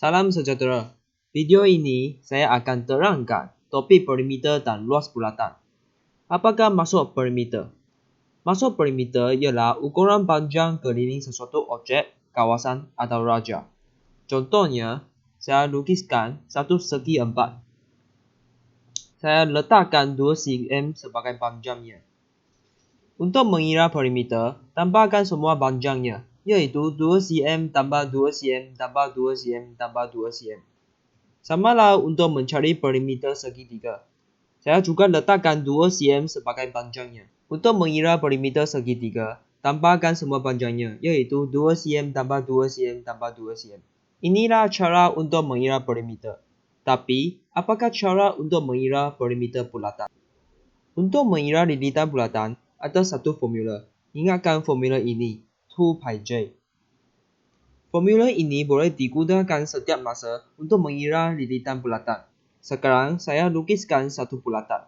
Salam sejahtera. Video ini saya akan terangkan topik perimeter dan luas bulatan. Apakah maksud perimeter? Maksud perimeter ialah ukuran panjang keliling sesuatu objek, kawasan atau raja. Contohnya, saya lukiskan satu segi 4. Saya letakkan 2 cm sebagai panjangnya. Untuk mengira perimeter, tambahkan semua panjangnya, yaitu 2 cm tambah 2 cm tambah 2 cm tambah 2 cm. Samalah untuk mencari perimeter segitiga. Saya juga letakkan 2 cm sebagai panjangnya. Untuk mengira perimeter segitiga, tambahkan semua panjangnya, yaitu 2 cm tambah 2 cm tambah 2 cm. Inilah cara untuk mengira perimeter. Tapi, apakah cara untuk mengira perimeter bulatan? Untuk mengira lilitan bulatan, ada satu formula. Ingatkan formula ini, 2πj. Formula ini boleh digunakan setiap masa untuk mengira lilitan bulatan. Sekarang saya lukiskan satu bulatan.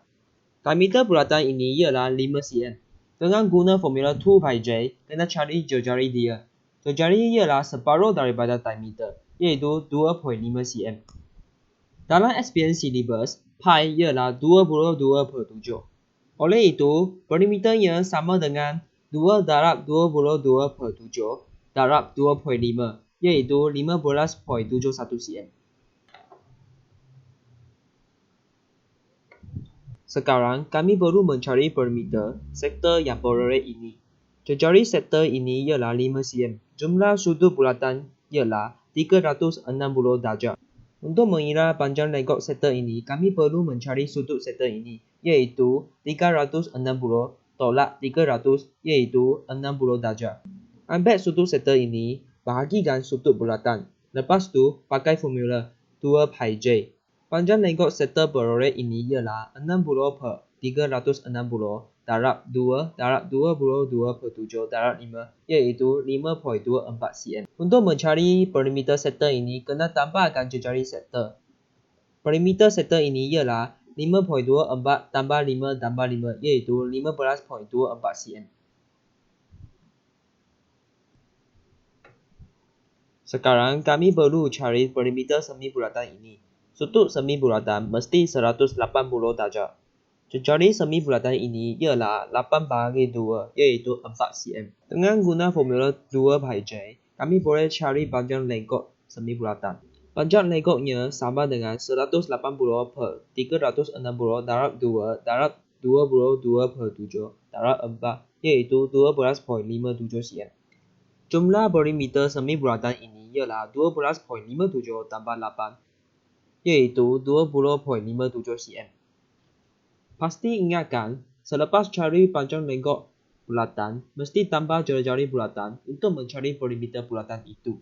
Diameter bulatan ini ialah 5 cm. Dengan guna formula 2πj, kena cari jari dia. Jari ialah separuh daripada diameter, iaitu 2.5 cm. Dalam SPM Syllabus, pi ialah 22/7. Oleh itu, perimeternya sama dengan 2 darab 22/7 darab 2.5, iaitu 15.71 cm. Sekarang, kami perlu mencari perimeter sektor yang berorek ini. Jari sektor ini ialah 5 cm. Jumlah sudut bulatan ialah 360 darjah. Untuk mengira panjang lengkok sektor ini, kami perlu mencari sudut sektor ini, iaitu 360 tolak 300, iaitu 60 darjah. Ambil sudut sektor ini, bahagikan sudut bulatan. Lepas tu, pakai formula 2πj. Panjang lengkok sektor berorek ini ialah 60/360 darab 2 darab 22/7 darab 5, iaitu 5.24 cm. Untuk mencari perimeter sektor ini, kena tambahkan jari sektor. Perimeter sektor ini ialah 5.24 tambah 5 tambah 5, iaitu 15.24 cm. Sekarang kami perlu cari perimeter semi bulatan ini. Sudut semi bulatan mesti 180 darjah. Jari semi bulatan ini ialah 8/2, iaitu 4 cm. Dengan guna formula 2πj, kami boleh cari panjang lengkok semi bulatan. Panjang lengkoknya sama dengan 180/360 darab 2 darab 22/7 darab 4, iaitu 12.57 cm. Jumlah perimeter semi bulatan ini ialah 12.57 tambah 8, iaitu 20.57 cm. Pasti ingatkan, selepas cari panjang lengkok bulatan, mesti tambah jari-jari bulatan untuk mencari perimeter bulatan itu.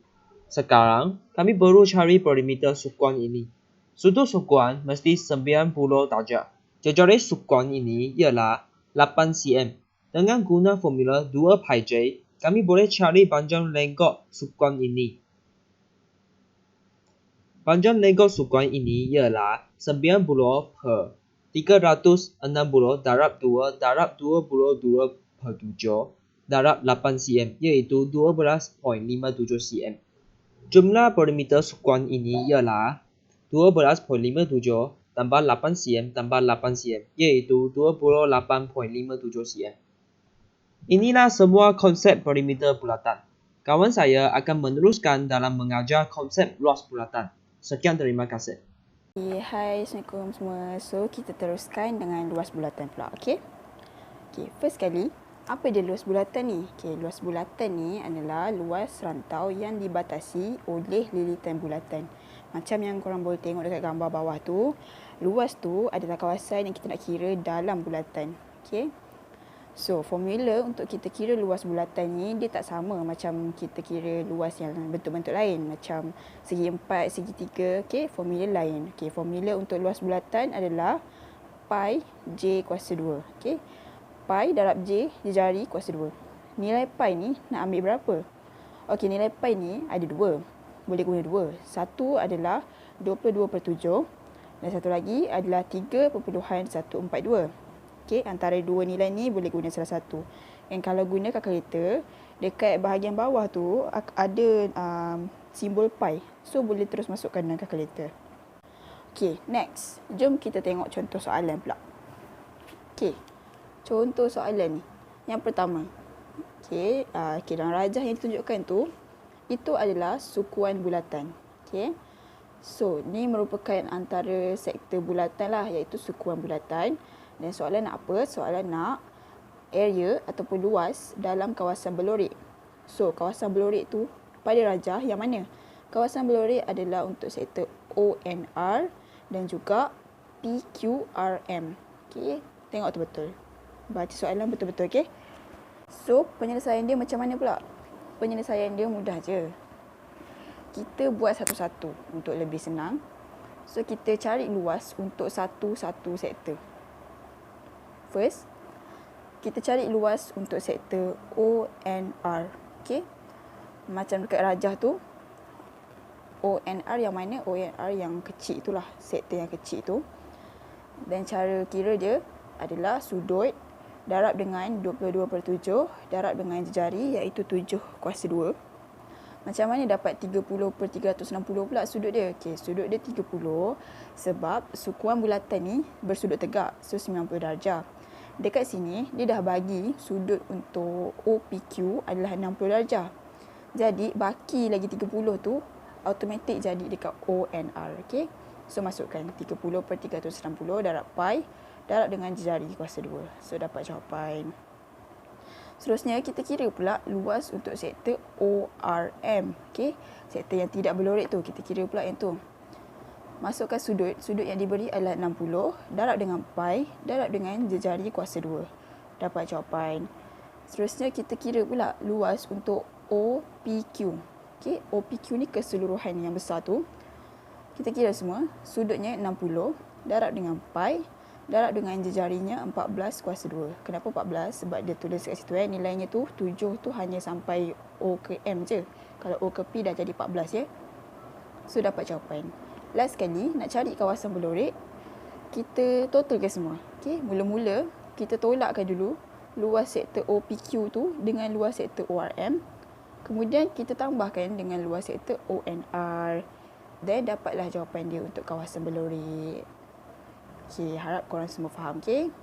Sekarang, kami perlu cari perimeter sukuan ini. Sudut sukuan mesti 90 darjah. Jari sukuan ini ialah 8 cm. Dengan guna formula 2πj, kami boleh cari panjang lengkok sukuan ini. Panjang lengkok sukuan ini ialah 90/360 darab 2 darab 22/7 darab 8 cm, iaitu 12.57 cm. Jumlah perimeter sukuan ini ialah 12.57 tambah 8 cm tambah 8 cm, iaitu 28.57 cm. Inilah semua konsep perimeter bulatan. Kawan saya akan meneruskan dalam mengajar konsep luas bulatan. Sekian, terima kasih. Hai, Assalamualaikum semua. So, kita teruskan dengan luas bulatan pula, okey? Okey, first kali, apa dia luas bulatan ni? Okey, luas bulatan ni adalah luas rantau yang dibatasi oleh lilitan bulatan. Macam yang korang boleh tengok dekat gambar bawah tu, luas tu adalah kawasan yang kita nak kira dalam bulatan, okey? So, formula untuk kita kira luas bulatan ni, dia tak sama macam kita kira luas yang bentuk-bentuk lain. Macam segi 4, segi 3, okay, formula lain. Okay, formula untuk luas bulatan adalah pi j kuasa 2. Okay, pi darab j jari kuasa 2. Nilai pi ni nak ambil berapa? Okay, nilai pi ni ada 2. Boleh guna 2. Satu adalah 22/7 dan satu lagi adalah 3.142. Okay, antara dua nilai ni boleh guna salah satu. Dan kalau guna kalkulator, dekat bahagian bawah tu ada simbol pi. So boleh terus masukkan dalam kalkulator. Okay, next. Jom kita tengok contoh soalan pula. Okay, contoh soalan ni. Yang pertama. Okay, dalam rajah yang ditunjukkan tu, itu adalah sukuan bulatan. Okay. So, ni merupakan antara sektor bulatan lah, iaitu sukuan bulatan. Dan soalan nak apa? Soalan nak area ataupun luas dalam kawasan berlorik. So, kawasan berlorik tu pada rajah yang mana? Kawasan berlorik adalah untuk sektor ONR dan juga PQRM. Okay, tengok tu betul. Baca soalan betul-betul, okay? So, penyelesaian dia macam mana pula? Penyelesaian dia mudah je. Kita buat satu-satu untuk lebih senang. So, kita cari luas untuk satu-satu sektor. First, kita cari luas untuk sektor ONR. Okay? Macam dekat rajah tu, ONR yang mana? ONR yang kecil itulah, sektor yang kecil tu. Dan cara kira dia adalah sudut darab dengan 22/7, darab dengan jari iaitu 7/2. Macam mana dapat 30/360 pula sudut dia? Okey, sudut dia 30 sebab sukuan bulatan ni bersudut tegak. So, 90 darjah. Dekat sini, dia dah bagi sudut untuk OPQ adalah 60 darjah. Jadi, baki lagi 30 tu automatik jadi dekat ONR. Okey. So, masukkan 30/360 darab pi darab dengan jari kuasa 2. So, dapat jawapan. Seterusnya, kita kira pula luas untuk sektor ORM. Okay? Sektor yang tidak berlorik tu, kita kira pula yang tu. Masukkan sudut. Sudut yang diberi adalah 60. Darab dengan pi. Darab dengan jari kuasa 2. Dapat jawapan. Seterusnya, kita kira pula luas untuk OPQ. Okay? OPQ ni keseluruhan yang besar tu. Kita kira semua. Sudutnya 60. Darab dengan pi. Darab dengan jejarinya 14/2. Kenapa 14? Sebab dia tulis kat situ nilainya tu 7 tu hanya sampai O ke M je. Kalau O ke P dah jadi 14 ya. So, dapat jawapan. Last sekali, nak cari kawasan berlorik, kita totalkan semua. Okay, mula-mula kita tolakkan dulu luas sektor OPQ tu dengan luas sektor ORM. Kemudian kita tambahkan dengan luas sektor ONR. Dan dapatlah jawapan dia untuk kawasan berlorik. Okay, harap korang semua faham, okay?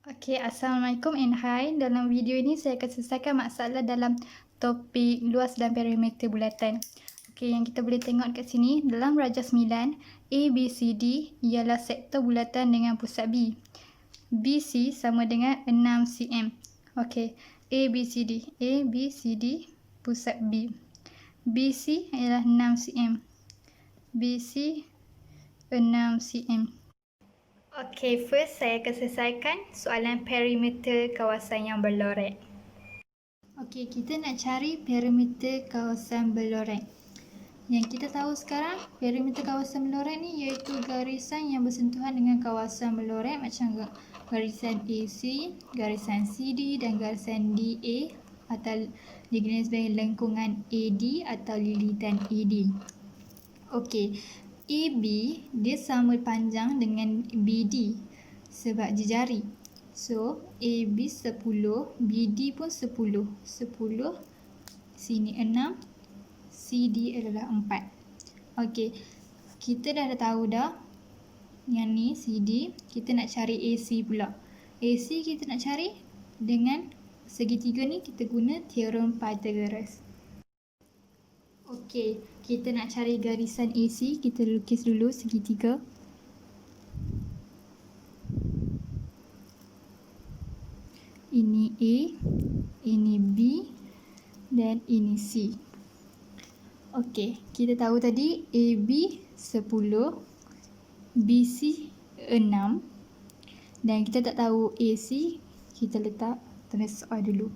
Okay, Assalamualaikum and hi. Dalam video ini saya akan selesaikan masalah dalam topik luas dan perimeter bulatan. Okay, yang kita boleh tengok kat sini, dalam rajah 9, A, B, C, D ialah sektor bulatan dengan pusat B. BC sama dengan 6 cm. Okay, A, B, C, D. A, B, C, D, pusat B. BC ialah 6 cm. BC 6 cm. Okey, first saya akan selesaikan soalan perimeter kawasan yang berlorek. Okey, kita nak cari perimeter kawasan berlorek. Yang kita tahu sekarang, perimeter kawasan berlorek ni iaitu garisan yang bersentuhan dengan kawasan berlorek macam garisan AC, garisan CD dan garisan DA atau dikenali sebagai lengkungan AD atau lilitan AD. Okey, AB dia sama panjang dengan BD sebab jejari. So, AB 10, BD pun 10. 10, sini 6, CD adalah 4. Okey, kita dah tahu dah yang ni CD, kita nak cari AC pula. AC kita nak cari dengan segitiga ni kita guna teorem Pythagoras. Okey, kita nak cari garisan AC, kita lukis dulu segitiga. Ini A, ini B dan ini C. Okey, kita tahu tadi AB 10, BC 6 dan kita tak tahu AC, kita letak tulis soal dulu.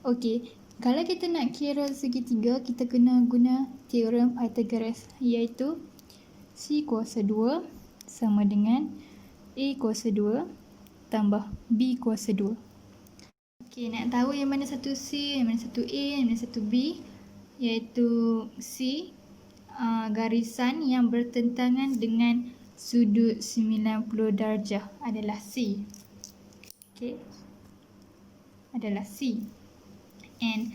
Okey, kalau kita nak kira segitiga, kita kena guna teorem Pythagoras iaitu C kuasa 2 sama dengan A kuasa 2 tambah B kuasa 2. Okey, nak tahu yang mana satu C, yang mana satu A, yang mana satu B, iaitu C, garisan yang bertentangan dengan sudut 90 darjah adalah C. Okey. adalah C. And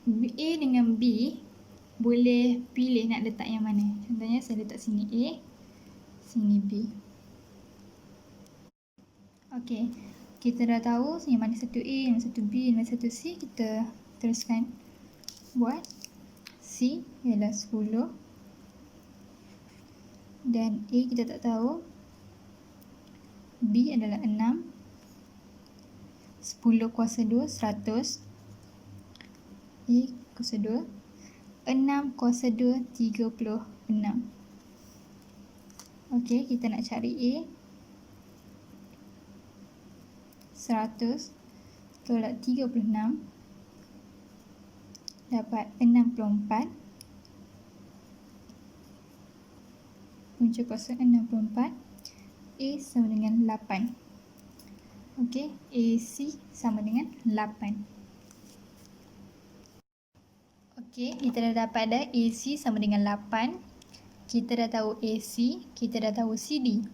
A dengan B boleh pilih nak letak yang mana. Contohnya saya letak sini A, sini B. Okey, kita dah tahu yang mana satu A, yang mana satu B, yang mana satu C. Kita teruskan buat. C ialah 10 dan A kita tak tahu. B adalah 6. 10 kuasa 2, 100. A kuasa 2. 6 kuasa 2, 36. Okey, kita nak cari A. 100 tolak 36 dapat 64. Punca kuasa 64. A sama dengan 8. Okey, AC sama dengan 8. Okey, kita dah dapat dah AC sama dengan 8. Kita dah tahu AC, kita dah tahu CD.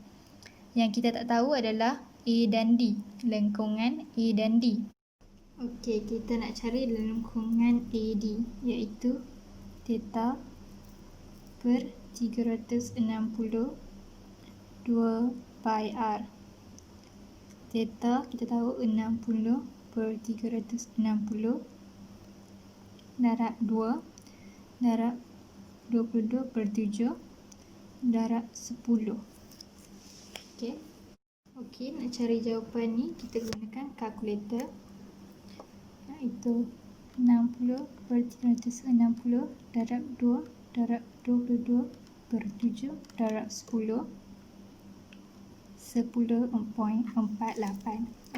Yang kita tak tahu adalah A dan D, lengkungan A dan D. Okey, kita nak cari lengkungan AD, iaitu theta per 360 2 pi R. Theta kita tahu 60 per 360 darab 2 darab 22 per 7 darab 10. Okey. Okey, nak cari jawapan ni kita gunakan kalkulator. Iaitu 60 per 360 darab 2 darab 22 per 7 darab 10. 10.48.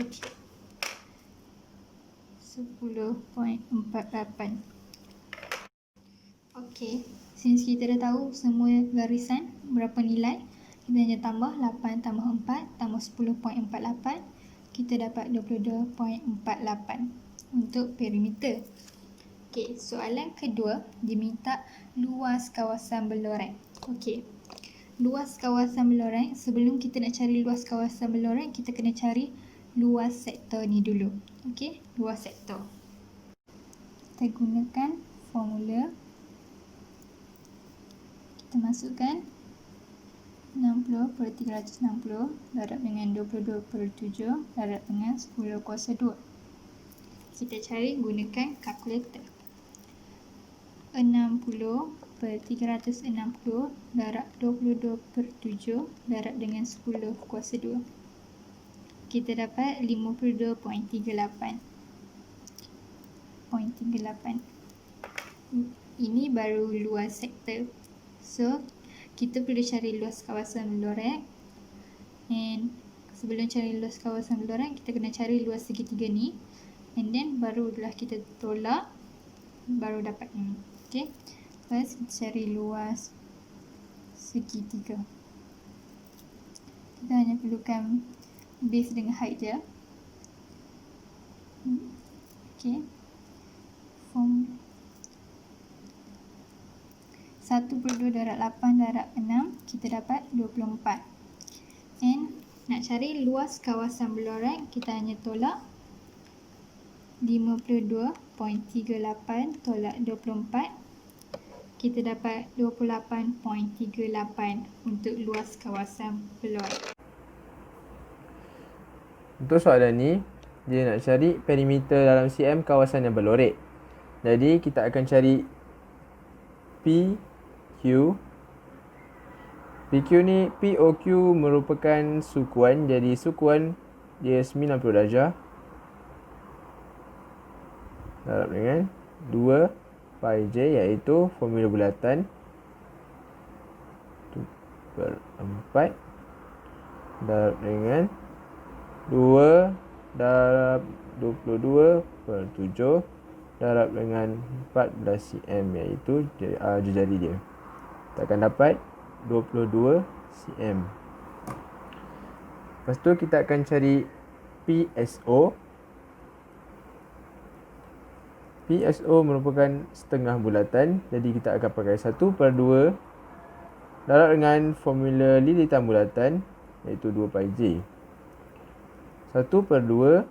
Okey. 10.48. Okey, since kita dah tahu semua garisan berapa nilai, kita hanya tambah 8 tambah 4 tambah 10.48. Kita dapat 22.48 untuk perimeter. Okey, soalan kedua diminta luas kawasan beloreng. Okey, luas kawasan beloreng. Sebelum kita nak cari luas kawasan beloreng, kita kena cari luas sektor ni dulu. Okey, luas sektor. Kita gunakan formula. Kita masukkan 60 per 360 darab dengan 22 per 7 darab dengan 10 kuasa 2. Kita cari gunakan kalkulator. 60 per 360 darab 22 per 7 darab dengan 10 kuasa 2. Kita dapat 52.38. Ini baru luas sektor. So, kita perlu cari luas kawasan beloreng. And sebelum cari luas kawasan beloreng, kita kena cari luas segitiga ni. And then barulah kita tolak, baru dapat ini. Okay, first kita cari luas segitiga. Kita hanya perlukan base dengan height je. Okay, form 1/2 darab 8 darab 6, kita dapat 24. And nak cari luas kawasan beloreng, kita hanya tolak 52.38 tolak 24. Kita dapat 28.38 untuk luas kawasan beloreng. Untuk soalan ni, dia nak cari perimeter dalam cm kawasan yang berlorek. Jadi kita akan cari PQ. PQ ni, POQ merupakan sukuan. Jadi sukuan dia 90 darjah darab dengan 2 pi j, iaitu formula bulatan 2/4 darab dengan 2 darab 22 per 7 darab dengan 14 cm, iaitu jari dia. Kita akan dapat 22 cm. Lepas tu kita akan cari PSO. PSO merupakan setengah bulatan. Jadi kita akan pakai 1/2 darab dengan formula lilitan bulatan, iaitu 2 pi j. 1/2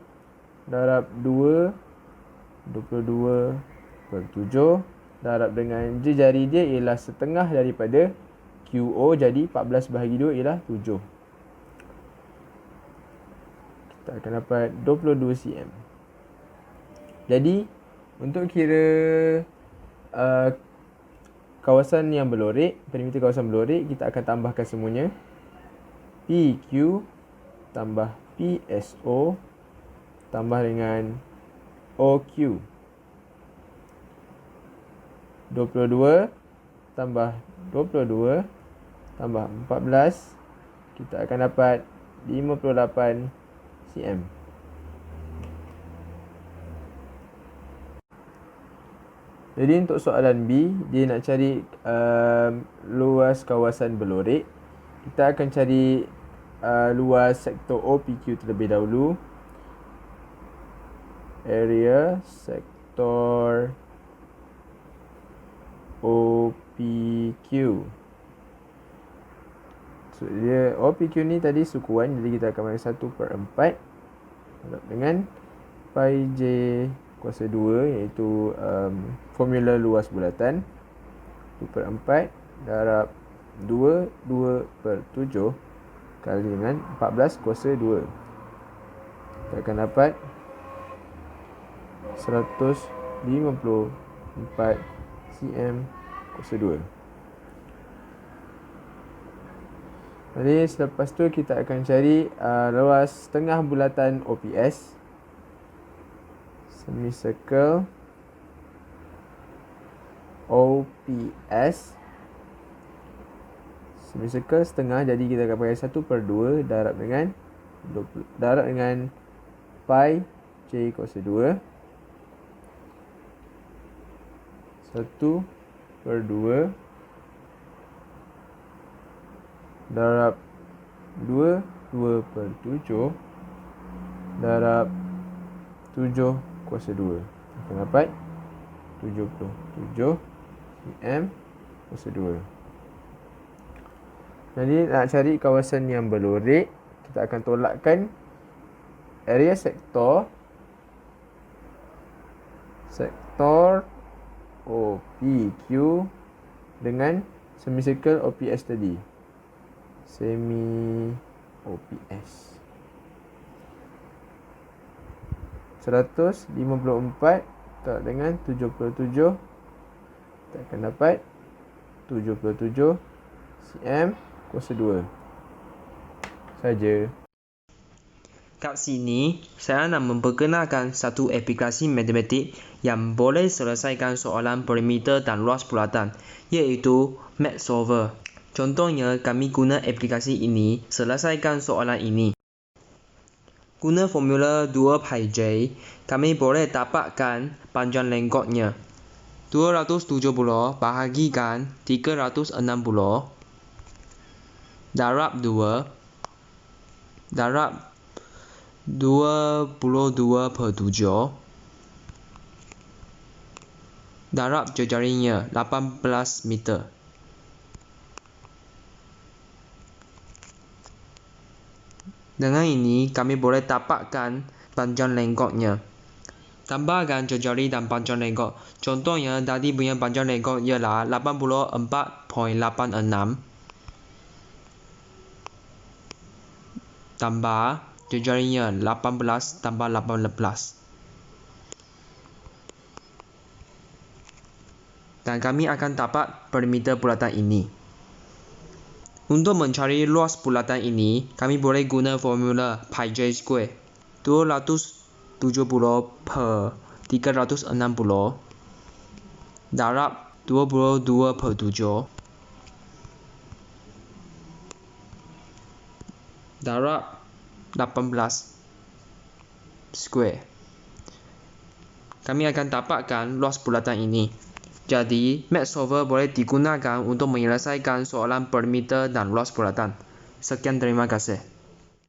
darab 2, 22 per 7 darab dengan jari dia ialah setengah daripada QO, jadi 14 bahagi 2 ialah 7. Kita akan dapat 22 cm. Jadi untuk kira kawasan yang berlorek, perimeter kawasan berlorek, kita akan tambahkan semuanya. PQ tambah PSO tambah dengan OQ. 22 tambah 22 tambah 14, kita akan dapat 58 cm. Jadi untuk soalan B, dia nak cari luas kawasan berlorek. Kita akan cari luas sektor OPQ terlebih dahulu. Area sektor OPQ. So dia OPQ ni tadi sukuan, jadi kita akan bagi 1/4 dengan pi J kuasa 2, iaitu formula luas bulatan. 1/4 darab 2/7 kali dengan 14 kuasa 2. Kita akan dapat 154 cm kuasa 2. Jadi selepas tu kita akan cari luas tengah bulatan OPS. Semicircle OPS. Semicircle setengah, jadi kita akan pakai 1/2 darab dengan pi J kuasa 2. 1/2 darab 2/7 darab 7 kuasa 2. Akan dapat 77 cm kuasa 2. Jadi nak cari kawasan yang berlorek, kita akan tolakkan area sektor OPQ dengan semicircle OPS tadi. Semi OPS 154 tak dengan 77, kita akan dapat 77 cm kuasa 2 saja. Kat sini, saya nak memperkenalkan satu aplikasi matematik yang boleh selesaikan soalan perimeter dan luas bulatan, iaitu MathSolver. Contohnya, kami guna aplikasi ini selesaikan soalan ini. Guna formula 2 pi J, kami boleh dapatkan panjang lengkoknya. 270 bahagikan 360 darab 2 darab 22/7 darab jari-jarinya 18 meter. Dengan ini, kami boleh dapatkan panjang lengkoknya. Tambahkan jari dan panjang lengkok. Contohnya, tadi punya panjang lengkok ialah 84.86 tambah jari-jarinya 18 tambah 18. Dan kami akan dapat perimeter bulatan ini. Untuk mencari luas bulatan ini, kami boleh guna formula pi J square. 270 per 360 darab 22/7 darab 18 square. Kami akan dapatkan luas bulatan ini. Jadi, MathSolver boleh digunakan untuk menyelesaikan soalan perimeter dan luas bulatan. Sekian, terima kasih.